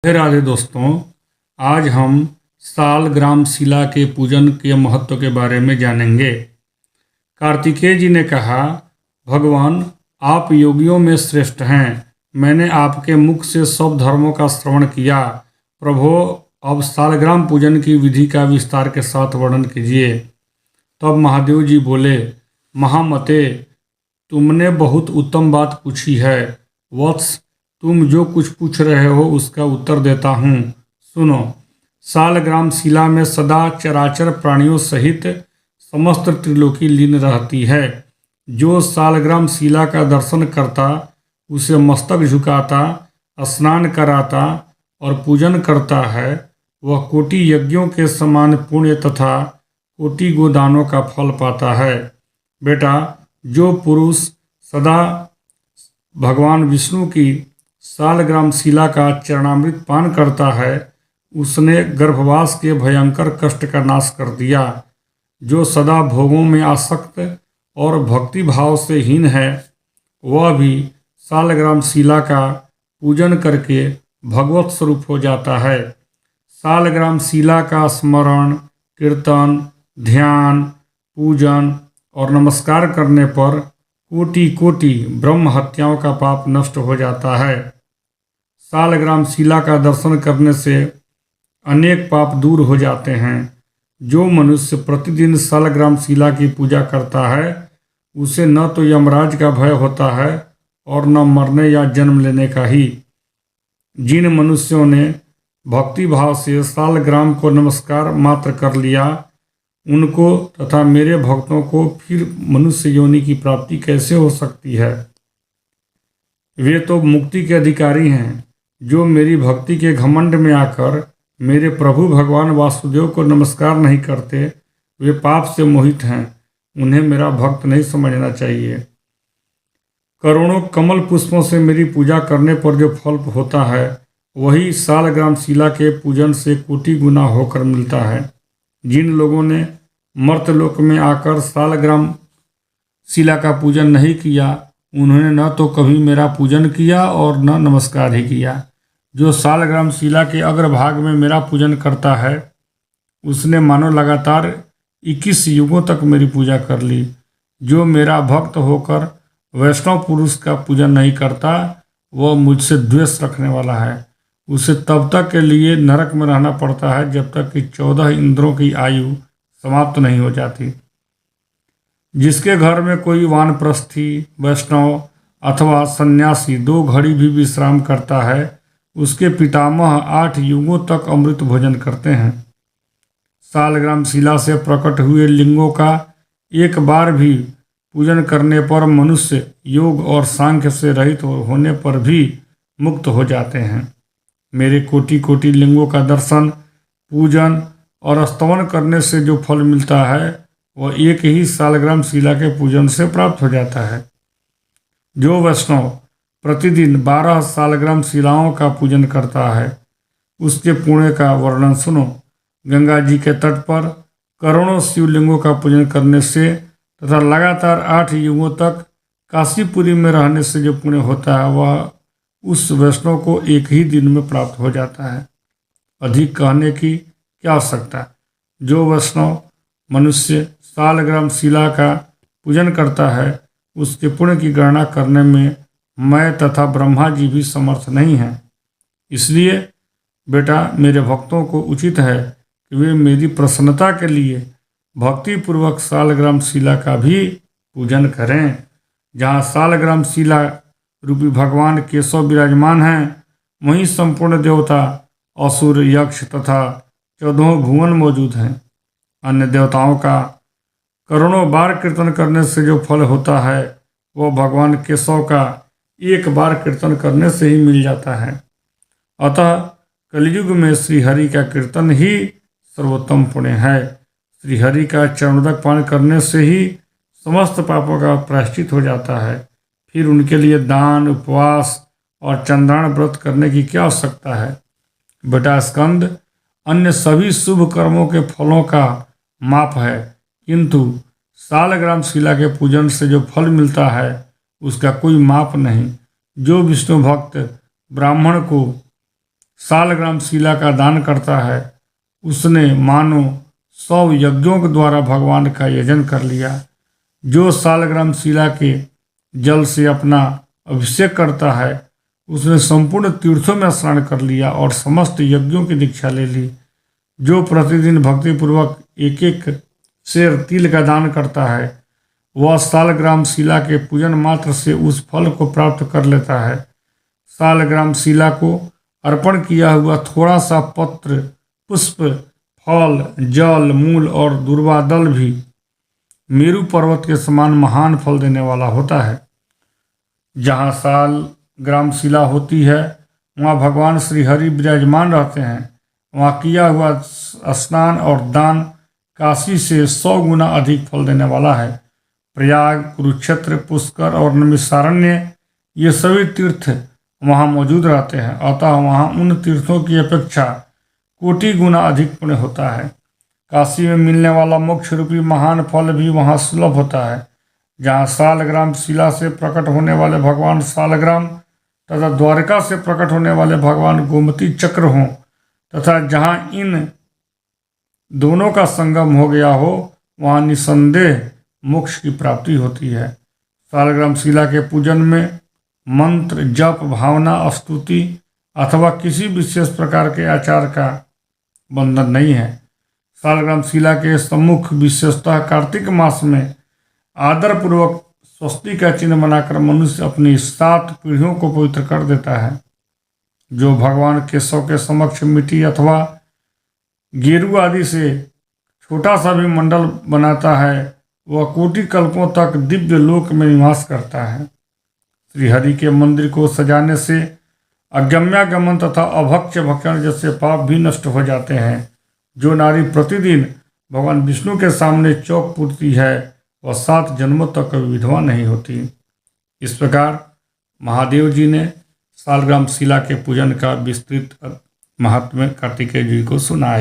राधे राधे दोस्तों। आज हम सालग्राम शिला के पूजन के महत्व के बारे में जानेंगे। कार्तिकेय जी ने कहा, भगवान आप योगियों में श्रेष्ठ हैं। मैंने आपके मुख से सब धर्मों का श्रवण किया। प्रभो अब सालग्राम पूजन की विधि का विस्तार के साथ वर्णन कीजिए। तब महादेव जी बोले, महामते तुमने बहुत उत्तम बात पूछी है। वत्स तुम जो कुछ पूछ रहे हो उसका उत्तर देता हूँ। सुनो, सालग्राम शिला में सदा चराचर प्राणियों सहित समस्त त्रिलोकी लीन रहती है। जो सालग्राम शिला का दर्शन करता, उसे मस्तक झुकाता, स्नान कराता और पूजन करता है, वह कोटि यज्ञों के समान पुण्य तथा कोटि गोदानों का फल पाता है। बेटा, जो पुरुष सदा भगवान विष्णु की सालग्राम शिला का चरणामृत पान करता है, उसने गर्भवास के भयंकर कष्ट का नाश कर दिया। जो सदा भोगों में आसक्त और भक्ति भाव से हीन है, वह भी सालग्राम शिला का पूजन करके भगवत स्वरूप हो जाता है। सालग्राम शिला का स्मरण, कीर्तन, ध्यान, पूजन और नमस्कार करने पर कोटि कोटि ब्रह्म हत्याओं का पाप नष्ट हो जाता है। सालग्राम शिला का दर्शन करने से अनेक पाप दूर हो जाते हैं। जो मनुष्य प्रतिदिन सालग्राम शिला की पूजा करता है, उसे न तो यमराज का भय होता है और न मरने या जन्म लेने का ही। जिन मनुष्यों ने भक्ति भाव से सालग्राम को नमस्कार मात्र कर लिया, उनको तथा मेरे भक्तों को फिर मनुष्य योनि की प्राप्ति कैसे हो सकती है? वे तो मुक्ति के अधिकारी हैं। जो मेरी भक्ति के घमंड में आकर मेरे प्रभु भगवान वासुदेव को नमस्कार नहीं करते, वे पाप से मोहित हैं। उन्हें मेरा भक्त नहीं समझना चाहिए। करोड़ों कमल पुष्पों से मेरी पूजा करने पर जो फल होता है, वही सालग्राम शिला के पूजन से कोटि गुना होकर मिलता है। जिन लोगों ने मर्तलोक में आकर सालग्राम शिला का पूजन नहीं किया, उन्होंने न तो कभी मेरा पूजन किया और न नमस्कार ही किया। जो सालग्राम शिला के अग्रभाग में मेरा पूजन करता है, उसने मानो लगातार 21 युगों तक मेरी पूजा कर ली। जो मेरा भक्त होकर वैष्णव पुरुष का पूजन नहीं करता, वह मुझसे द्वेष रखने वाला है। उसे तब तक के लिए नरक में रहना पड़ता है जब तक कि 14 इंद्रों की आयु समाप्त नहीं हो जाती। जिसके घर में कोई वानप्रस्थी, वैष्णव अथवा सन्यासी 2 घड़ी भी विश्राम करता है, उसके पितामह 8 युगों तक अमृत भोजन करते हैं। सालग्राम शिला से प्रकट हुए लिंगों का एक बार भी पूजन करने पर मनुष्य योग और सांख्य से रहित होने पर भी मुक्त हो जाते हैं। मेरे कोटि कोटि लिंगों का दर्शन, पूजन और स्तवन करने से जो फल मिलता है, वह एक ही सालग्राम शिला के पूजन से प्राप्त हो जाता है। जो वैष्णव प्रतिदिन 12 सालग्राम शिलाओं का पूजन करता है, उसके पुण्य का वर्णन सुनो। गंगा जी के तट पर करोड़ों शिवलिंगों का पूजन करने से तथा लगातार 8 युगों तक काशीपुरी में रहने से जो पुण्य होता है, वह उस वैष्णव को एक ही दिन में प्राप्त हो जाता है। अधिक कहने की क्या आवश्यकता। जो वैष्णव मनुष्य सालग्राम शिला का पूजन करता है, उसके पुण्य की गणना करने में मैं तथा ब्रह्मा जी भी समर्थ नहीं हैं। इसलिए बेटा, मेरे भक्तों को उचित है कि वे मेरी प्रसन्नता के लिए भक्तिपूर्वक सालग्राम शिला का भी पूजन करें। जहाँ सालग्राम शिला रूपी भगवान केशव विराजमान हैं, वहीं संपूर्ण देवता, असुर, यक्ष तथा 14 भुवन मौजूद हैं। अन्य देवताओं का करोड़ों बार कीर्तन करने से जो फल होता है, वह भगवान केशव का एक बार कीर्तन करने से ही मिल जाता है। अतः कलयुग में श्रीहरि का कीर्तन ही सर्वोत्तम पुण्य है। श्रीहरि का चरणोदक पान करने से ही समस्त पापों का प्रायश्चित हो जाता है। फिर उनके लिए दान, उपवास और चंद्रायण व्रत करने की क्या आवश्यकता है? बेटा स्कंद, अन्य सभी शुभ कर्मों के फलों का माप है, किंतु सालग्राम शिला के पूजन से जो फल मिलता है, उसका कोई माप नहीं। जो विष्णु भक्त ब्राह्मण को सालग्राम शिला का दान करता है उसने मानो 100 यज्ञों के द्वारा भगवान का यजन कर लिया। जो सालग्राम शिला के जल से अपना अभिषेक करता है उसने संपूर्ण तीर्थों में स्नान कर लिया और समस्त यज्ञों की दीक्षा ले ली। जो प्रतिदिन भक्तिपूर्वक एक एक शेर तिल का दान करता है वह सालग्राम शिला के पूजन मात्र से उस फल को प्राप्त कर लेता है। सालग्राम शिला को अर्पण किया हुआ थोड़ा सा पत्र, पुष्प, फल, जल, मूल और दूर्वा दल भी मेरू पर्वत के समान महान फल देने वाला होता है। जहाँ सालग्राम शिला होती है वहाँ भगवान श्री हरि विराजमान रहते हैं। वहाँ किया हुआ स्नान और दान काशी से 100 गुना अधिक फल देने वाला है। प्रयाग, कुरुक्षेत्र, पुष्कर और नैमिषारण्य ये सभी तीर्थ वहाँ मौजूद रहते हैं, अतः वहाँ उन तीर्थों की अपेक्षा कोटि गुना अधिक पुण्य होता है। काशी में मिलने वाला मोक्ष रूपी महान फल भी वहाँ सुलभ होता है। जहाँ सालग्राम शिला से प्रकट होने वाले भगवान सालग्राम तथा द्वारका से प्रकट होने वाले भगवान गोमती चक्र हों तथा जहाँ इन दोनों का संगम हो गया हो वहाँ निसंदेह मोक्ष की प्राप्ति होती है। सालग्राम शिला के पूजन में मंत्र, जप, भावना, स्तुति अथवा किसी विशेष प्रकार के आचार का बंधन नहीं है। सालग्राम शिला के सम्मुख विशेषतः कार्तिक मास में आदरपूर्वक स्वस्ति का चिन्ह बनाकर मनुष्य अपनी 7 पीढ़ियों को पवित्र कर देता है। जो भगवान केशव के समक्ष मिट्टी अथवा गेरू आदि से छोटा सा भी मंडल बनाता है वह कोटि कल्पों तक दिव्य लोक में निवास करता है। श्री हरि के मंदिर को सजाने से अगम्यागमन तथा अभक्ष भक्षण जैसे पाप भी नष्ट हो जाते हैं। जो नारी प्रतिदिन भगवान विष्णु के सामने चौक पूजती है वह 7 जन्मों तक विधवा नहीं होती। इस प्रकार महादेव जी ने सालग्राम शिला के पूजन का विस्तृत महात्म्य कार्तिकेय जी को सुनाया।